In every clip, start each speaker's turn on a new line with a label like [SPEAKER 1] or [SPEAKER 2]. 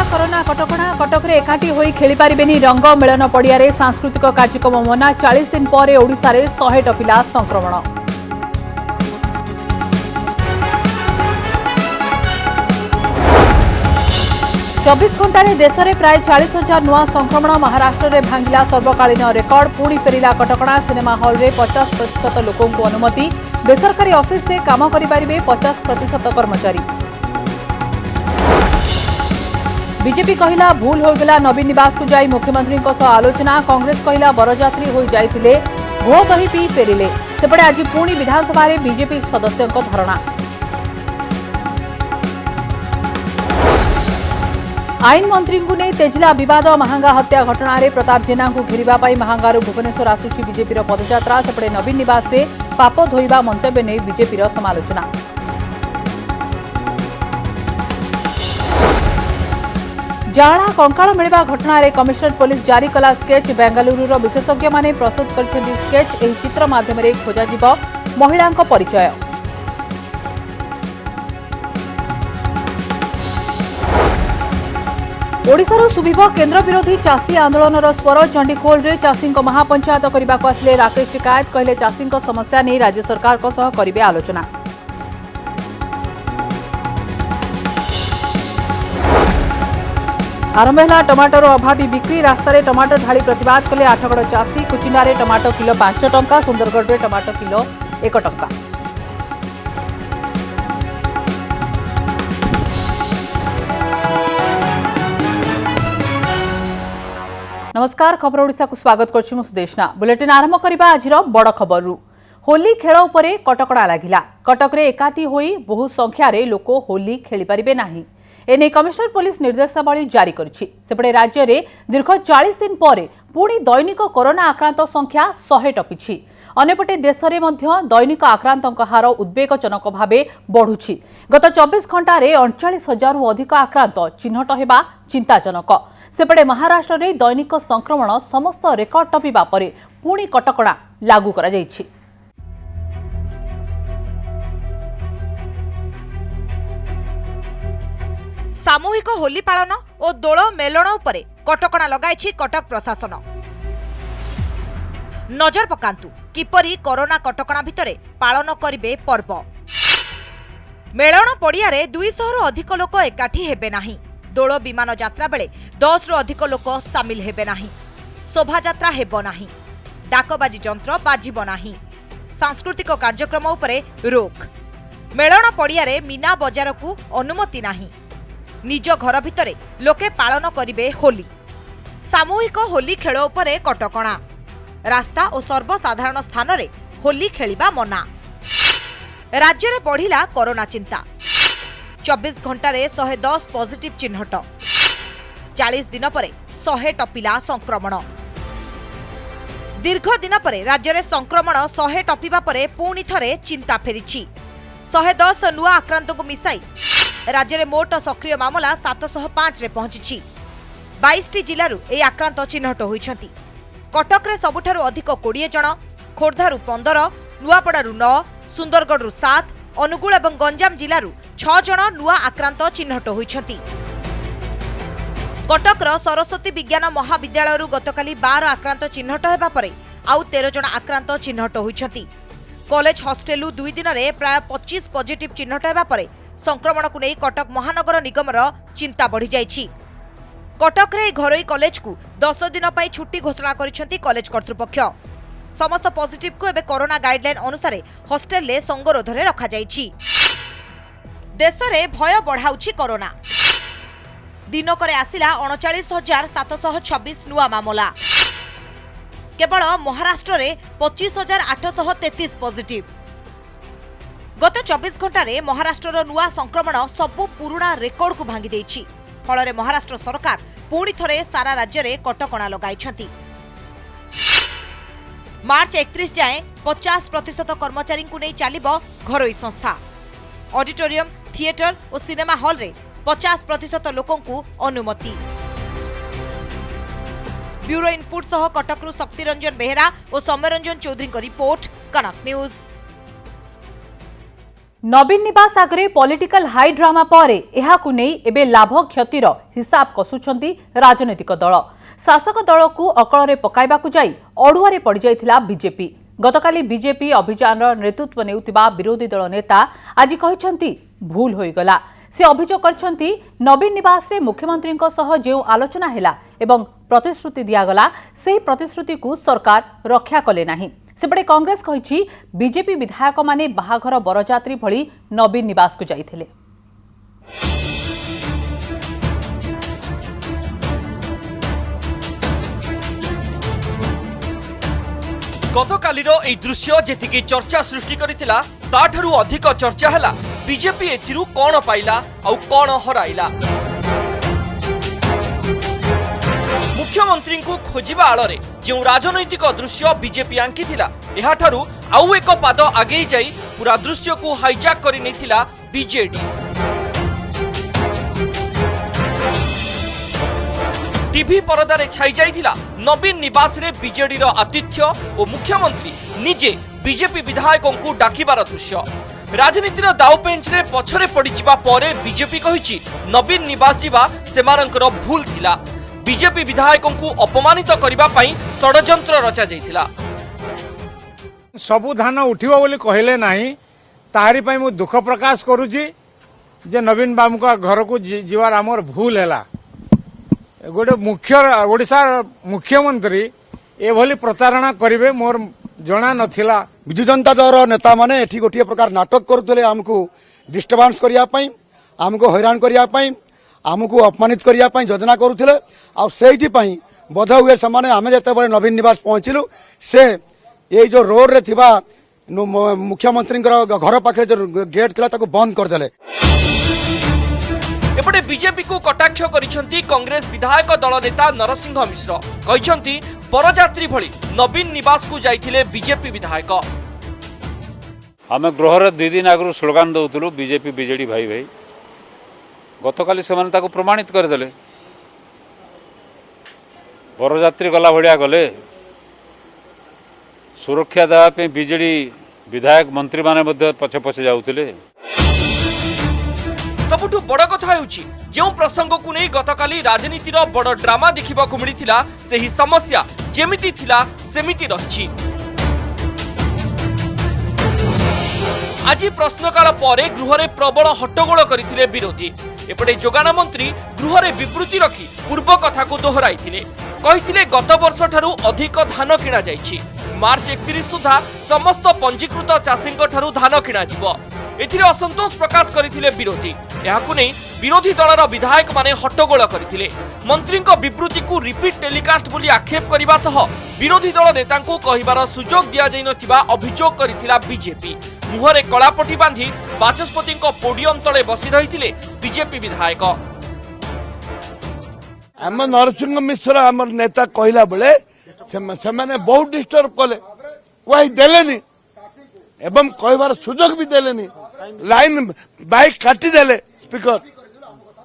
[SPEAKER 1] Corona कटकणा Cuttack रे एकाठी होई खेली पारिबेनी रंग मिलन पड़िया रे सांस्कृतिक कार्यक्रम मना 40 दिन पर ओडिशा रे 100 टपिला संक्रमण। चौबीस घंटा देश में प्राय 40,000 नुआ संक्रमण। महाराष्ट्र में भांगिला सर्वकालीन रेकर्ड। पुणी फेरिला कटकणा। सिनेमा हॉल रे 50% लोकों को अनुमति। बेसरकारी ऑफिस रे काम करिपारिबे 50% कर्मचारी। बीजेपी कहिला भूल हो गला नवीन निवास को जाई मुख्यमंत्री आलोचना। कांग्रेस कहिला बरजात्री हो जाइथिले घो दही पी फेरिले। सेपटे आज पुणी विधानसभा रे बीजेपी सदस्यों धरणा। आईन मंत्री को नहीं तेजिला विवाद। महांगा हत्या घटना रे प्रताप जेना को घेरिबा पाई महांगारू भुवनेश्वर आसुची बीजेपी पदयात्रा। सेपटे नवीन निवास रे पाप धोइबा मंतव्य नहीं बीजेपी समालोचना। जाणा कंकाल मिलवा घटना रे कमिशनरेट पुलिस जारी कला स्केच। बेंगलुरुर विशेषज्ञ माने प्रस्तुत करछन्ती स्केच। एही चित्र माध्यम रे खोजा जिवो महिलांको परिचय। ओडिशार सुबिब केन्द्र विरोधी चाषी आंदोलन स्वर। चंडीखोल रे चाषी महापंचायत करने को आसिले राकेश टिकायत। कहले चाषी समस्या नहीं राज्य सरकार करेंगे आलोचना। आरंभ है टमाटर अभावी बिक्री। रास्तार टमाटर ढाली प्रतिवाद कले आठगड़ चाषी। कुचिंडा टमाटर किलो 5 टंका। सुंदरगढ़ में टमाटर किलो 1 टंका। नमस्कार, खबर ओडिशा को स्वागत करछि मु सुदेशना। बुलेटिन आरंभ करबा आजिर बड़ खबर। होली खेल उपरे कटकणा लागिला। कटक रे एकाठी होई बहु संख्या रे लोक होली खेली परिबे नाही। एने कमिशनरेट पुलिस निर्देशावली जारी करछि। सेपटे राज्य रे दीर्घ 40 दिन पर पुणी दैनिक कोरोना आक्रांत संख्या 100 टपिछि। अन्यपटे देश में मध्य दैनिक आक्रांतक हार उद्वेगजनक भावे बढ़ुछि। गत 24 घंटा रे 39,000 रु अधिक आक्रांत चिन्हट हेबा चिंताजनक। सेपटे महाराष्ट्र रे दैनिक संक्रमण समस्त रेकर्ड टपिबा परे पुणी कटकणा लागू करा जायछि।
[SPEAKER 2] सामूहिक होली पालन और दोल मेलन उपरे कटकणा लगाइछि कटक प्रशासन। नजर पकांतु किपरि कोरोना कटकणा भितरे पालन करिवे पर्व। मेलन पड़िया रे 200 रु अधिक लोक एकाठी हेबे नाही। दोल विमान यात्रा बेले 10 रु अधिक लोक सामिल हेबे नाही। शोभा यात्रा हेबो नाही। डाकबाजी जंत्र बाजिबो नाही। सांस्कृतिक कार्यक्रम उपरे रोक। मेलन पड़िया रे मीना बजार को अनुमति नाही। निज घर भितरे लोके पालन करिवे होली। सामूहिक होली खेल उपरे कटकणा। रास्ता और सर्वसाधारण स्थान रे होली खेलिबा मना। राज्य रे बढ़िला कोरोना चिंता। 24 घंटा रे 110 पॉजिटिव चिन्हट। 40 दिन परे 100 टपिला संक्रमण। दीर्घ दिन परे राज्य रे संक्रमण 100 टपिबा परे पुणी थरे चिंता फेरिछि। 110 नुआ आक्रांत को मिसाई राज्य में मोट सक्रिय मामला 705 रे पहुंची। 22 जिलू ए आक्रांत चिन्हट होइछंती। कटक रे सबुठारु अधिक 20 जन, खोर्धारु 15, नुआपड़ारु 9, सुंदरगढ़ 7, अनुगुल और गंजाम जिलू 6 जन नुआ आक्रांत चिन्हट होइछंती। कटक सरस्वती विज्ञान महाविद्यालय गतकाली 12 आक्रांत चिन्हट हेबा परे आउ 13 जन आक्रांत चिन्हट होइछंती। कॉलेज हॉस्टेलु 2 दिन में प्राय 25 पॉजिटिव चिन्हट हेबा परे संक्रमण को नहीं कटक महानगर निगमर चिंता बढ़ी जाइछि। कटक रे घरोई कॉलेज को 10 दिन पई छुट्टी घोषणा करिसेंती कॉलेज कर्तृपक्ष। समस्त पॉजिटिव को एबे कोरोना गाइडलाइन अनुसार हॉस्टेल ले संगरोध रे रखा जाइछि। देश रे भय बढ़ाउछि कोरोना। दिनकरे आसिला 39,726 नुआ मामला। केवल महाराष्ट्र रे 25,833 पॉजिटिव। गत 24 घंटा रे महाराष्ट्र नुआ संक्रमण सबु पुराना रेकर्ड को भांगी देछि। फल महाराष्ट्र सरकार पुणी थरे सारा राज्य रे कटकणा लगाइछंती। मार्च 31 जाए 50% कर्मचारी को नहीं चलिबो घरोई संस्था। ऑडिटोरियम, थिएटर और सिनेमा हॉल रे 50% लोकों को अनुमति। ब्यूरो इनपुट सह कटकरू शक्ति रंजन बेहेरा और सौम्यरंजन चौधरी को रिपोर्ट, कनक न्यूज।
[SPEAKER 1] नवीन निवास आगे पॉलिटिकल हाई ड्रामा पर एहाकु नहीं एबे लाभ क्षतिर हिसाब कसुछंती राजनैतिक दल। शासक दल को अकल पकाइबाकु जाई अड़ुआरे पड़ जाइथिला बीजेपी। गतकाली बीजेपी अभियान नेतृत्व नेउतिबा विरोधी दल नेता आज कहिसंती भूल होइगला। से अभियोग करछंती नवीन निवास रे मुख्यमंत्री सह जो आलोचना हैला एवं प्रतिश्रुति दियागला से प्रतिश्रुति को सरकार रक्षा कले नाही। सेपटे कांग्रेस कहिछि बीजेपी विधायक माने बाहाघर बरजात्री भली नवीन निवास को जाइथिले।
[SPEAKER 3] गतकालीर एई दृश्य जेतिकी चर्चा सृष्टि करितिला ताठरू अधिक चर्चा हैला बीजेपी एथिरू कोन पाइला आउ कोन हराइला। मुख्यमंत्री को खोजिबा आଳରେ जो राजनैतिक दृश्य बीजेपी आंकिथिला एहाठारू आउ एक पाद आगे जाई पूरा दृश्य को हाईजैक करि नेथिला बीजेडी। टीवी परदारे छाई जाइथिला नवीन निवास रे बीजेडी रो आतिथ्य और मुख्यमंत्री निजे बीजेपी विधायकों को डाकिबार दृश्य। राजनीतिर दाव पेंच रे पछरे पड़ी जिबा परे बीजेपी कहिछि नवीन निवास जिबा सेमानकर भूल थिला। बीजेपी विधायकों को अपमानित करबा पई षडयंत्र रचा जाइथिला।
[SPEAKER 4] सबु धान उठिबो बोली कहले नाही ताहारी पई मु दुख प्रकाश करूची जे नवीन बाबू का घर को जीवार आमर भूल हैला। गोटे ओडिशा मुख्यमंत्री एभली प्रतारणा करिवे मोर जना नथिला।
[SPEAKER 5] विजु जनता दल नेता माने एठी गोटे प्रकार नाटक करुले आमको डिस्टर्बांस करिया पई आमको हैरान करिया पई आमको अपमानित करिया पई योजना करुले आ सेठी पई बोध हुए समाने आमे जते बळे नवीन निवास पहुंचिलु से ए जो रोड रे थिबा मुख्यमंत्री घर पाखे जो गेट थिला ताको बंद कर देले।
[SPEAKER 3] एपटे बीजेपी को कटाक्ष करिसंती कांग्रेस विधायक दल नेता नरसिंह मिश्र कहिसंती बरजात्री भली नवीन निवास को जाइथिले बीजेपी विधायक।
[SPEAKER 6] आम गृहर 2 दिन आगु स्लोगान दौलु बीजेपी बीजेडी भाई भाई गतकाली से प्रमाणित करदे बरजात्री गला भड़िया गले सुरक्षा देवाई बीजेडी विधायक मंत्री माने पछे पछे जाउथिले।
[SPEAKER 3] सबुठु बड़ कथा हेउछि जो प्रसंग को नहीं गतकाली राजनीतिर बड़ ड्रामा देखिबाकू मिलिथिला सेही समस्या जेमिति थिला सेमिति रहिछि। आज प्रश्नकाल परे गृहरे प्रबल हट्टगोल करथिले विरोधी। एपटे जोगाण मंत्री गृहरे विवृत्ति रखी पूर्व कथा को दोहराइथिले। कहिथिले गत वर्ष ठारू अधिक धान किणा जाइछि। मार्च 31 सुधा समस्त पंजीकृत चाषींक ठारू धान किणा जिवो। एथिरे असंतोष प्रकाश करथिले विरोधी। एहाकु नै विरोधी दलर विधायक माने हट्टगोल करथिले। मंत्रींक विवृत्ति को रिपीट टेलीकास्ट बोली आक्षेप करिबा सह विरोधी दल नेतांको कहिबार सुजोग दिया जाय नथिबा अभियोग करथिला बीजेपी। मुहरे कलापटी बांधी बाचस्पति पोडियम तले बसी रही बीजेपी विधायक।
[SPEAKER 7] आम नरसिंह मिश्र आम नेता कहला बेले से बहुत डिस्टर्ब कले कही देलेनी एवं कहबार सुजोग भी देलेनी। लाइन बाइक काटिदेले स्पीकर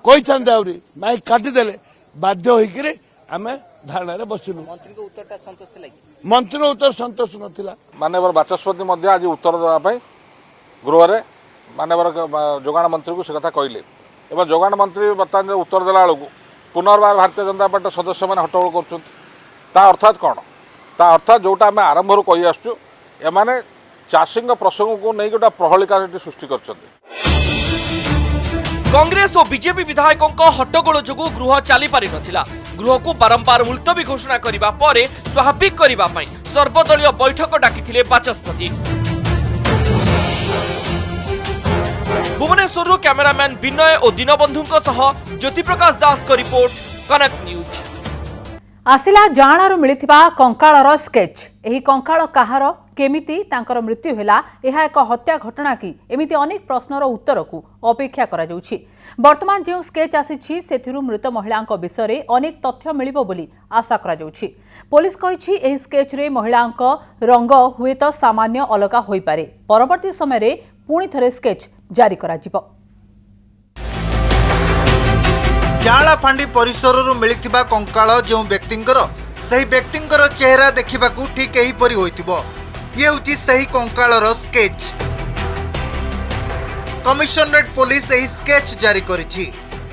[SPEAKER 7] कही बाइक काटिदेले बाध्य होकर आम धारणा बसिलु। मंत्री उत्तर संतोष नथिला।
[SPEAKER 8] माननीय बाचस्पति आज उत्तर देवाई गृह माननीय जोगाण मंत्री को से कथा कहले एवं जोगाण मंत्री बर्तमान उत्तर देला बेलू पुनर्बार भारतीय जनता पार्टी सदस्य मैंने हट्टगोल कर अर्थात कौन ता अर्थात जोटा आम आरंभ कही आसु एमाने चाषी प्रसंग को नहीं गोटा प्रहलिका सृष्टि कर।
[SPEAKER 3] कांग्रेस और बीजेपी विधायकों हट्टगोल जोगु गृह चली पारि नथिला। गृह को बारंबार मुलतवी घोषणा करिबा परे स्वाभाविक करिबा पई सर्वदलीय बैठक डाकिथिले बाचस्पति। भुवनेश्वर कैमेरामैन विनय और दीनबंधु ज्योति प्रकाश दास को रिपोर्ट कनेक्ट न्यूज।
[SPEAKER 1] आसिला जाणारू मिलिथिबा कंकाळर स्केच। एही कंकाळ काहार केमिति तांकर मृत्यु हैला एहा एक हत्या घटना की एमिति अनेक प्रश्नर उत्तर को अपेक्षा करा जाउछि। वर्तमान जो स्केच आसीछि सेथिरु मृत महिलांक विषय अनेक तथ्य मिलिबो बोली आशा करा जाउछि। पुलिस कहिछि एही स्केच रे महिलांक रंग हुएत सामान्य अलगा होई पारे। परवर्ती समय रे पुणी थरे स्केच जारी करा जिवो।
[SPEAKER 9] जालाफांडी परिसरରୁ मिलिथिबा कंकाळ जो व्यक्तिंकर सही व्यक्तिंकर चेहरा देखिबाकू ठीक एही परि होइतिबो। ये होछि सही कंकाळर स्केच। कमिशनरेट पुलिस एही स्केच जारी करिछि।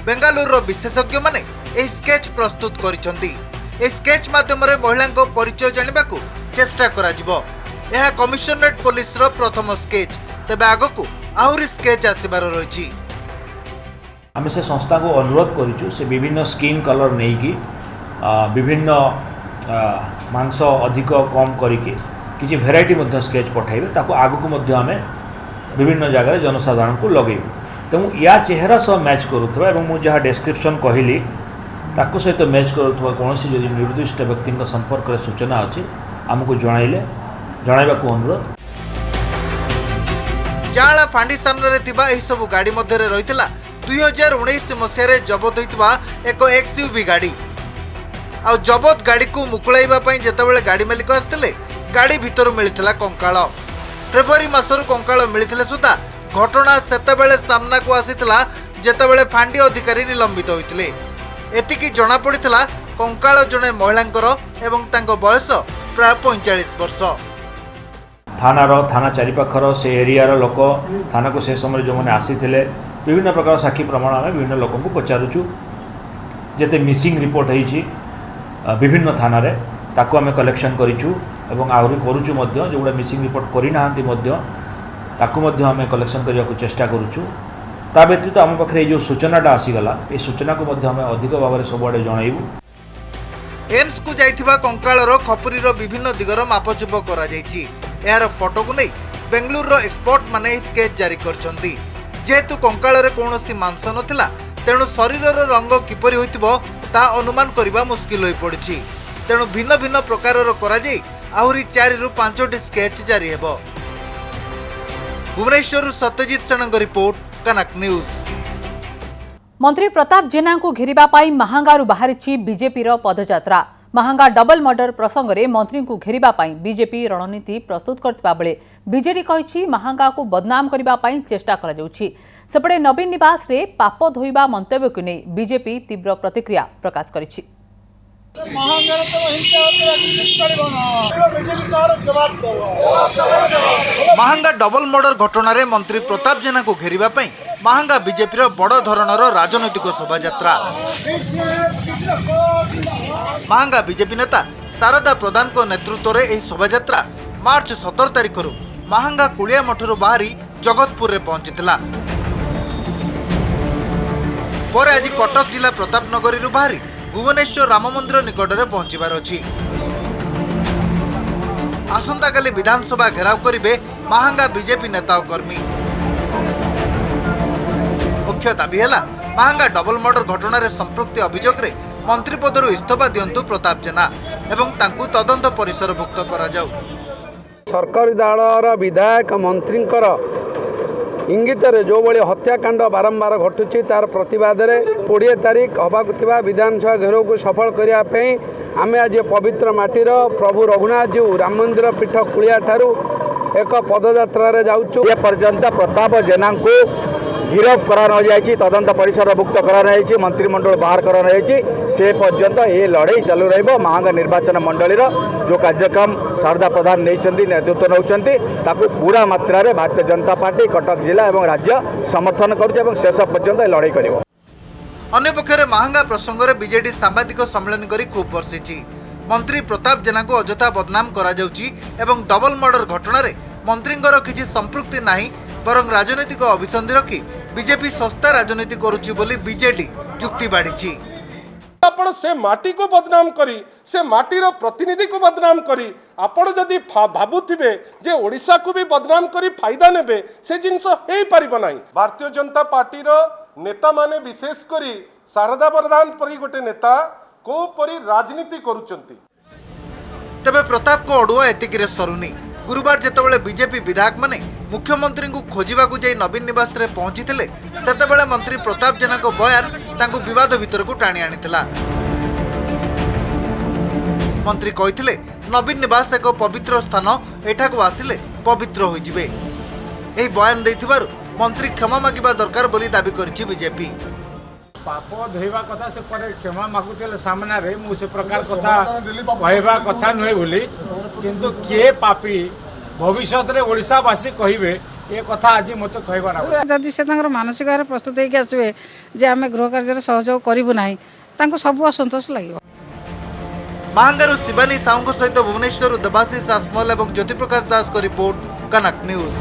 [SPEAKER 9] बेंगालुरु विशेषज्ञ माने एही स्केच प्रस्तुत करिसंती। ए स्केच माध्यम रे महिला को परिचय जानिबाकू चेष्टा करा जिवो। यह कमिशनरेट पुलिस रो प्रथम स्केच, तेबे आगकू आहुरी स्केच आसीबार रहिछि।
[SPEAKER 10] आम से संस्था को अनुरोध करूँ से विभिन्न स्किन कलर नहीं कि विभिन्न मांस अधिक कम करके किसी भेराइटी मध्य स्केच पठाइबे ताको आगु को मध्य आमे विभिन्न जगह जनसाधारण को लगेबू। तेणु या चेहरा सह मैच करुवा और मुझे जहाँ डेस्क्रिप्शन कहली ताको सहित मैच करुवा कौन सी जदि निर्दिष्ट व्यक्ति संपर्क में सूचना अच्छी आमको जनइबा अनुरोध।
[SPEAKER 9] जाला फांडी सामने थिबा एही सब गाड़ी मध्य रहितला 2019 मसीह जबत होइतबा एक एक्सयूवी गाड़ी। आ जबत गाड़ी को मुकुलाइबा पई जेतेबेले गाड़ी मालिक आस्तिले गाड़ी भितर मिलिथिला कंकाळ। फेब्रुआरी मासर कंकाळ मिलिथिले सुद्धा घटना सेतेबेले सामना को आसीथिला जेतेबेले फांडी अधिकारी निलंबित होइथिले। एतिकी जणा पड़िथिला कंकाळ जणे महिलांकर एवं तांको बयस प्राय 45 वर्ष।
[SPEAKER 10] थाना चारिपाखर से एरियार लोक थाना को से समय जो मैंने आसी विभिन्न प्रकार साक्षी प्रमाण आम विभिन्न लोक को पचारूँ जिते मिसिंग रिपोर्ट होती विभिन्न थाना रे ताको आम कलेक्शन करूँ और आहरी करूँ जोगुड़ा मिसिंग रिपोर्ट करना आम कलेक्शन करने को चेष्टा करूँ। ता व्यतीत आम पाखे जो सूचनाटा आसीगला ये सूचना को आम अधिक भाव में सबुआड़े जनइबू।
[SPEAKER 9] एम्स को जाइथिबा कंकाळर खपुरीर विभिन्न दिगर मापचुप करा जायछि। यार फोटो को नहीं बेंगलुरु एक्सपर्ट माने स्केच जारी करछंती। जेहेतु कंकाଳରେ कौनसी मांस नथिला तेणु शरीरर रंग किपरि होइतिबो ता अनुमान करबा मुश्किल होई पड़िछि। तेणु भिन्न भिन्न प्रकारर करा जाई आहुरी 4 रु 5टी स्केच जारी हेबो। भुवनेश्वर सत्यजित सेनଙ୍କ रिपोर्ट कनक न्यूज।
[SPEAKER 1] मंत्री प्रताप जेना को घेरिबा पाई महांगारू बाहरिछि बीजेपीर पदयात्रा। महांगा डबल मर्डर प्रसंग में मंत्री को घेरिबा पाई बीजेपी रणनीति प्रस्तुत करथिबा बेले बीजेडी कहिछि महांगा को बदनाम करबा पाई चेष्टा करा जाउछि। सेपटे नवीन निवास रे पाप धोइबा मंतव्य को नहीं बीजेपी तीव्र प्रतिक्रिया प्रकाश करिछि।
[SPEAKER 9] महांगा डबल मर्डर घटना रे मंत्री प्रताप जेना को घेरिबा पाई महांगा बीजेपी बड़ धरणर राजनैतिक शोभायात्रा। महांगा बीजेपी नेता शारदा प्रधान को नेतृत्व में यह शोभायात्रा मार्च 17 तारिख महांगा कुलिया मठरू बाहरी जगतपुर रे पहुंचीला। पर आज कटक जिला प्रताप नगरी बाहरी भुवनेश्वर राम मंदिर निकट में पहुंचबार अछि। आसंता काली विधानसभा घेराव करिवे महांगा बीजेपी नेता और कर्मी। मुख्य दाबी है महांगा डबल मर्डर घटना रे संपृक्ति अभियोग रे मंत्री पदर इस्तीफा दियंतु प्रताप जेना एवं तांकु तदंत परिसरभुक्त करा जाऊ।
[SPEAKER 11] सरकारी दलर विधायक मंत्री इंगित जो भाई हत्याकांड बारंबार घटुची तार प्रतिवाद 20 तारिख हवा विधानसभा घेराव को सफल करने आम आज पवित्र माटीर प्रभु रघुनाथ जीव राम मंदिर पीठ कुलिया ठारू एक पदयात्रा जाऊँ।
[SPEAKER 12] ए पर्यंत प्रताप जेना को गिरफ करा जाइए, तदंत परिसरभुक्त करा मंत्रिमंडल बाहर करा से पर्यंत ये लड़ाई चालू रही। महांगा निर्वाचन मंडली जो कार्यक्रम शारदा प्रधान नहीं नेतृत्व नौकरी पूरा मात्रा रे भारतीय जनता पार्टी कटक जिला और राज्य समर्थन करुँच शेष पर्यंत लड़ाई कर।
[SPEAKER 9] अन्यपक्षे महांगा प्रसंग में बीजेडी सांबादिक सम्मेलन कर खूब बर्षिछि। मंत्री प्रताप जेना को अजथा बदनाम करा जाउछि एवं डबल मर्डर घटना रे मंत्रींकर किछि संपृक्ति नाही बरं राजनैतिक अभिसंधि रखी बीजेपी सस्ता राजनीति करुछि बोली बीजेडी युक्ति बाढ़ी।
[SPEAKER 13] आपण से माटी को बदनाम करी से माटीर प्रतिनिधि को बदनाम करी आपण जदि भाबुथिबे जे ओडिशा को भी बदनाम करी फायदा नेबे से जिनस हे परिबो नाही। भारतीय जनता पार्टीर नेता माने विशेष करी शारदा प्रधान परी गोटे नेता को परी राजनीति करूचंती।
[SPEAKER 9] तबे प्रताप को अडुआ एतिकिरे सरुनी। गुरुवार जेतेबेले बीजेपी विधायक माने मुख्यमंत्री को खोजिबा को जाई नवीन निवास रे पहुंचीथिले सेतेबेले मंत्री प्रताप जेना को बयान तांको विवाद भीतर को टाणी आनिथिला। मंत्री कहिथिले नवीन निवास एक पवित्र स्थान, एठा को आसिले पवित्र होई जिवे। एही बयान देथिबारु मंत्री क्षमा मागिबा दरकार बोली दाबी करछि बीजेपी।
[SPEAKER 4] पाप धोइबा कथा से पर क्षमा मागुथिले सामना रे मु से प्रकार कथा कहबा कथा नुहे बोली किंतु के पापी भविष्य रे ओडिशावासी कहिबे ये कथा आज मत कहबार
[SPEAKER 14] जदि से मानसिक भाव प्रस्तुत होकर आसवे जे आम गृह कार्य सहयोग करूँ ना सब असंतोष लगे।
[SPEAKER 9] महांगारू शिवानी साहू सहित भुवनेश्वर देवाशीष आसमल और ज्योतिप्रकाश दास को रिपोर्ट कनक न्यूज।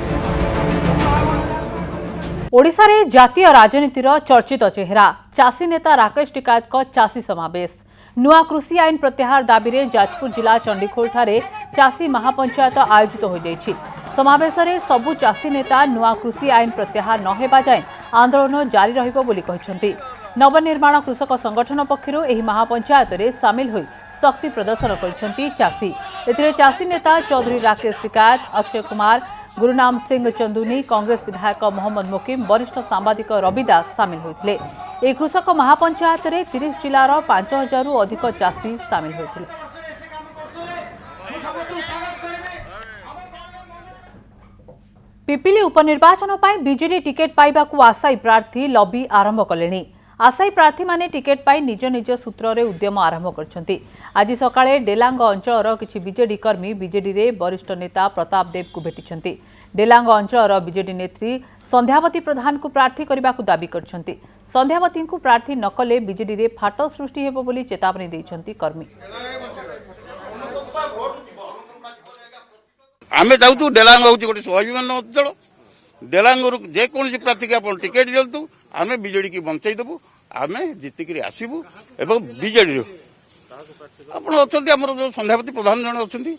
[SPEAKER 1] ओडिशा रे जातीय राजनीतिर चर्चित चेहरा चाषी नेता राकेश टिकायत को चाषी समावेश। नुआ कृषि आईन प्रत्याहार दाबी रे जाजपुर जिला चंडीखोल ठारे चाषी महापंचायत आयोजित हो जाइछि। समावेश रे सबु चाषी नेता नुआ कृषि आईन प्रत्याहार न हेबा जाय आंदोलन जारी रहिबो बोली कहिसंती। नवनिर्माण कृषक संगठन पक्षरु एही महापंचायत रे शामिल होई शक्ति प्रदर्शन करिसंती चाषी। एथिरे चाषी नेता चौधरी राकेश टिकायत, अक्षय कुमार, गुरुनाम सिंह चंदुनी, कांग्रेस विधायक मोहम्मद मुकीम, वरिष्ठ सांबादिक रवि दास सामिल होते। एक कृषक महापंचायत रे 30 जिलार 5000 रु अधिक चाषी सामिल होते। पिपिली उपनिर्वाचन पर बीजेडी टिकेट पाइबाकू आशायी प्रार्थी लबी आरंभ कलेनी। आशायी प्रार्थी माने टिकेट पाई निज निज सूत्र रे उद्यम आरंभ करछंती। आज सकाळे डेलांग अंचलर किछि बीजेडी कर्मी बीजेडी रे वरिष्ठ नेता प्रताप देव को भेटिछंती। डेलांग अंचलर बीजेडी नेत्री संध्यावती प्रधान को प्रार्थी करबाकू दाबी करछंती। संध्यावती को प्रार्थी नकले बीजेडी रे फाट सृष्टि हेबो बोली चेतावनी दैछंती कर्मी।
[SPEAKER 15] आमे जाउछु डेलांग होउछि गोटे स्वाभिमान अंचल डेलांगरु जे कोनसी प्रार्थी के आपण टिकेट दियंतु आमे बीजेडी की बंचाई देबु आमे जितिकरी आसीबु एवं बीजेडी रो आपण अछंती हमर जो संध्यावती प्रधान जन अछंती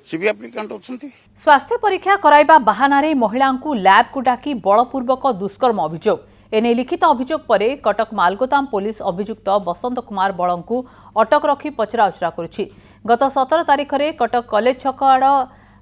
[SPEAKER 15] सीबी एप्लिकेंट अछंती।
[SPEAKER 1] स्वास्थ्य परीक्षा कराइबा बहाना रे महिला को लैब को डाकी बलपूर्वक दुष्कर्म अभियोग। एने लिखित अभियोग पर कटक मालगोदाम पुलिस अभियुक्त बसंत कुमार बलंकु अटक रखी पचराउचरा करुछि। गत 17 तारिख रे कटक कॉलेज छक आड़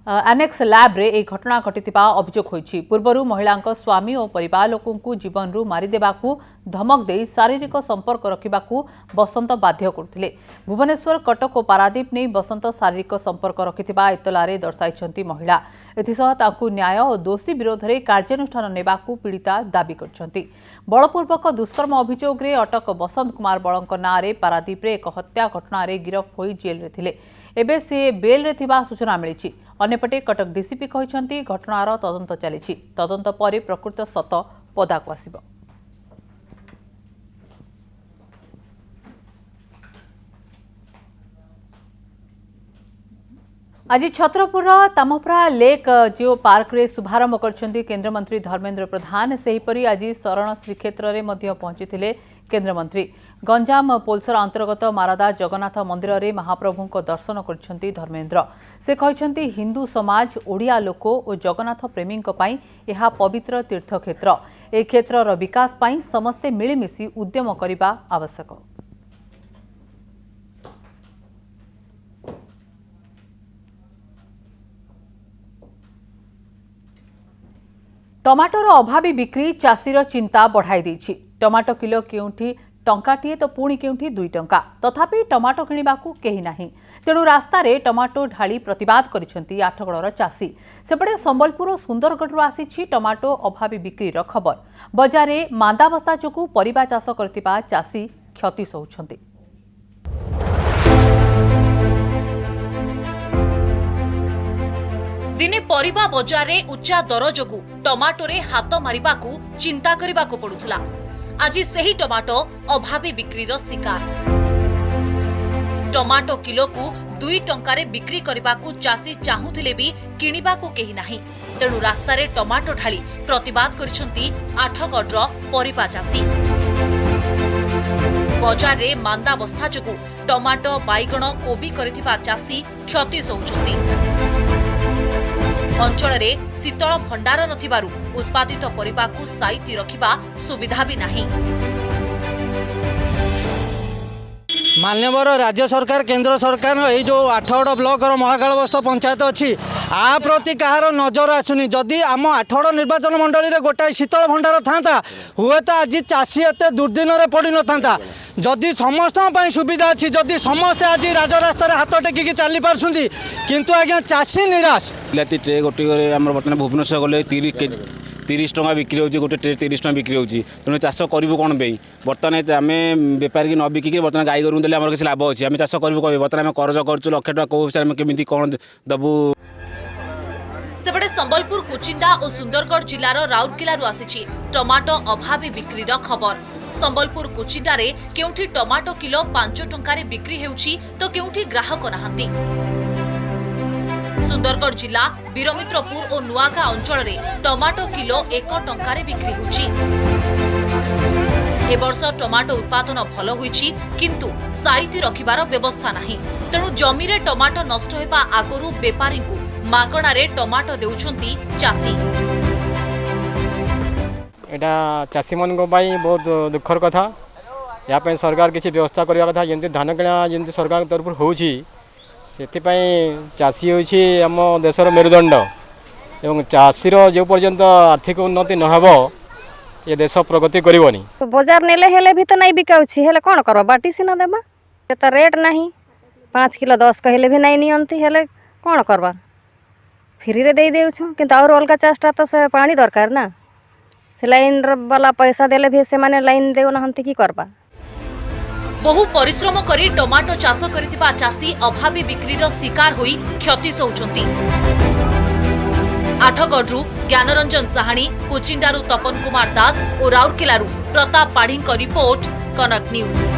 [SPEAKER 1] एनेक्स लैब रे एक घटना घटिथिबा अभियोग होइछि। पूर्वरु महिलांक स्वामी और परिवार लोकों को जीवन रु मारी देबाकू धमक दे शारीरिक संपर्क रखिबाकू बसंत बाध्य करथिले। भुवनेश्वर, कटक और पारादीप नै बसंत शारीरिक संपर्क रखिथिबा इतलारे दर्शाइछंती महिला। एथिसह ताकू न्याय और दोषी विरोध रे कार्यानुष्ठान नेबाकू पीड़िता दाबी करछंती। बलपूर्वक दुष्कर्म अभियोग रे अटक बसंत कुमार बलंक नाँ रे पारादीप रे एक हत्या घटना रे गिरफ होई जेल रे थिले। एबे से बेल रे थिबा सूचना मिलिछि। अन्यपटे कटक डीसीपी कहिसंती घटनार तदंत चलिछि। तदंत परे प्रकृत सत पदाकू आसिबो। आज छत्रपुर तामपरा लेक जिओ पार्क रे शुभारंभ करछंती केंद्रमंत्री धर्मेंद्र प्रधान। सेहीपरि आज शरण श्रीक्षेत्र रे मध्य पहुंचीथिले केंद्रमंत्री। गंजाम पोलसर अंतर्गत मारादा जगन्नाथ मंदिर रे महाप्रभु को दर्शन करछंती धर्मेंद्र। से कहिसंती हिंदू समाज, ओडिया लोक और जगन्नाथ प्रेमी पई एहा पवित्र तीर्थक्षेत्र। ए क्षेत्रर विकास पई समस्ते मिलिमिशि उद्यम करिबा आवश्यक। टमाटर अभावी बिक्री चाषीर चिंता बढ़ाई देछि। टमाटो किलो केउठी टंकाटीए तो पुणी केउठी 2 टंका। तथापि टमाटो किणिबाकू केही नाही। तेणु रास्ता रे टमाटो ढाली प्रतिवाद करिसंती आठगड़र चाषी। सेपटे संबलपुर सुंदरगढ़ आसीछि टमाटो अभावी बिक्रीर खबर। बजारे मांदाबस्ता जोगु परिबा चाष करथिबा चाषी क्षति सहुछंती।
[SPEAKER 16] दिने परिबा बजार रे उच्चा दर जोगु टमाटो रे हाथ मारिबाकू चिंता करिबाकू पडुथला। आज सही टमाटो अभावी बिक्रीर शिकार। टमाटो किलो को 2 टंकारे बिक्री करिबाकू चाषी चाहुथिले भी किणिबाकू केही नाही। तेणु रास्ता रे टमाटो ढाली प्रतिवाद करिसंती आठगड़र परिबा चाषी। बजार रे मांदाबस्था जोगु टमाटो, बैगण, कोबी करिथिबा चाषी क्षति सहुछंती। अंचल रे शीतल भंडार नथिबारु उत्पादित परिबाकू साइती रखिबा सुविधा भी नाही।
[SPEAKER 17] मान्यवर राज्य सरकार, केंद्र सरकार ये जो 8गड़ ब्लॉक महाकालबस्थ पंचायत अच्छी आ प्रति कहार नजर आसुनी। जदि आम 8गड़ निर्वाचन मंडली रे गोटाए शीतल भंडार था हुए तो आज चाषी एत दुर्दिन पड़ न था। जदि समस्त सुविधा अच्छी, जदि समस्ते आज राजरास्तार हाथ टेकिकी चली पार्टी किंतु आज्ञा चाषी निराश।
[SPEAKER 18] बिलाती ट्रे गोटे आम बर्तमान भुवनेश्वर गले 30 टଙ୍କା बिक्री होची, गोटे ट्रे 30 टଙ୍କା बिक्री होची। तेणु चाष करूँ कौन पे बर्तमान आम बेपारी न बिकिक बर्तमान गाई गोरु देले आम किसी लाभ अच्छी। आम चाष करूँ कौन? बर्तमान आम करज करूँ 1 लाख टଙ୍କା कौ आम केमी कौन दबू।
[SPEAKER 16] सेपटे संबलपुर कुचिंडा और सुंदरगढ़ जिलार राउरकेलारू आसीछि टमाटो अभावी बिक्रीर खबर। संबलपुर कुचिंडारे केउठी टमाटो किलो 5 टंकारे बिक्री हेउछि तो केउठी ग्राहक नाहांती। सुंदरगढ़ जिला वीरमित्रपुर और नुआगा अंचल रे टमाटो किलो 1 टंकारे बिक्री होछि। ए वर्ष टमाटो उत्पादन भल होइछि किंतु साइति रखिबार व्यवस्था नाही। तेणु जमी रे टमाटो नष्ट हेबा आगरु बेपारी को मागणा रे टमाटो देउछंती चासी।
[SPEAKER 19] एटा चाषी मन बहुत दुखर कथा। या सरकार किसी व्यवस्था करने कथा जमी धान किणा जमी सरकार तरफ होची चाषी होची आम देशर मेरुदंड एवं चाषीर जो पर्यंत आर्थिक उन्नति नहब ये देश प्रगति करबनी।
[SPEAKER 20] बाजार नेले हेले भी तो नहीं बिकाउछि हेले कोन करबा बाटी सिना देबा त रेट नहीं 5 किलो 10 कहले भी नहीं नियंती हेले कोन करबा फ्री रे दे देउछु किंतु और अलगा चाषटा तो से पानी दरकार ना से लाइन वाला पैसा देले भी से माने लाइन देउ नहंती की करबा।
[SPEAKER 16] बहु परिश्रम करी टमाटो चाष करिथिबा चासी अभावी बिक्रीर शिकार होई क्षति सहउछंती। आठगढ़रू ज्ञानरंजन साहानी, कुचिंडारू तपन कुमार दास और राउरकेलारू प्रताप पाढ़ी रिपोर्ट, कनक न्यूज।